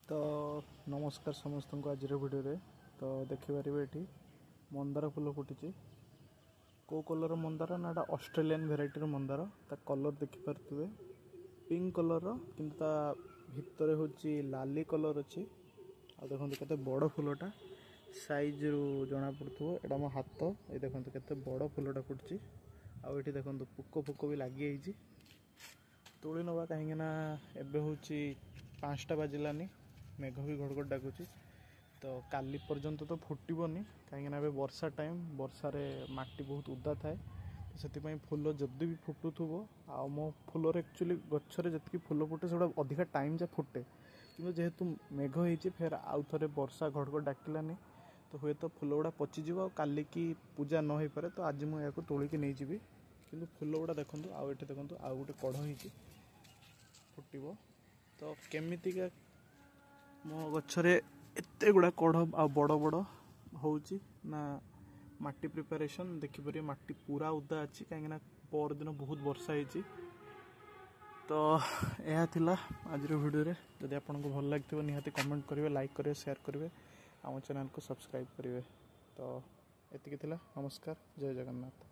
तो नमस्कार समस्त को आज वीडियो रे तो देखिपारे ये मंदार फूल फुटी को कलर मंदार ना ऑस्ट्रेलियन वेराइटी मंदार ता कलर देखिपे पिंक कलर किंतु भितर हूँ लाली कलर अच्छी आ देखो केते बड़ फूलटा साइज रू जना पड़ो एटा मो हाथ ये देखो केते बड़ फूलटा फुटी आठी देखो पोक फोक भी लगी तोड़ी नवा कहीं एबे हूँ 5टा बाजिलानी मेघ भी घड़घड़ डाकुची तो काली पर्यंत तो फुटबनी कहीं वर्षा टाइम वर्षा रे माटी बहुत उदा थाए तो से फूल जदि भी फुटुथुब आ मो फूल एक्चुअली गचरे जी फूल फुटे से अधिका टाइम जा फुटे कि जेहेतु मेघ होती फिर आउ थे वर्षा घड़घड़ डाकिलानी तो हुए तो फूल गुड़ा पचिज काली की पूजा न हो पारे तो आज मुझे तोलिकी नहीं जी कि फूल गुड़ा देखूँ आउ ये देखूँ आउ गोटे कढ़ हो फुटब तो केमितिका मो गचरे एते गुड़ा कढ़ आ बड़ बड़ होची ना माटी प्रिपरेशन देखिपर माटी पूरा उदा अच्छी कहीं पर दिन बहुत वर्षा होती तो यह थिला आज वीडियो रे जदि आपको भल लगे निहाती कमेंट करेंगे लाइक करेंगे शेयर करेंगे आम चैनल को सब्सक्राइब करेंगे तो एतिकी थिला नमस्कार जय जगन्नाथ।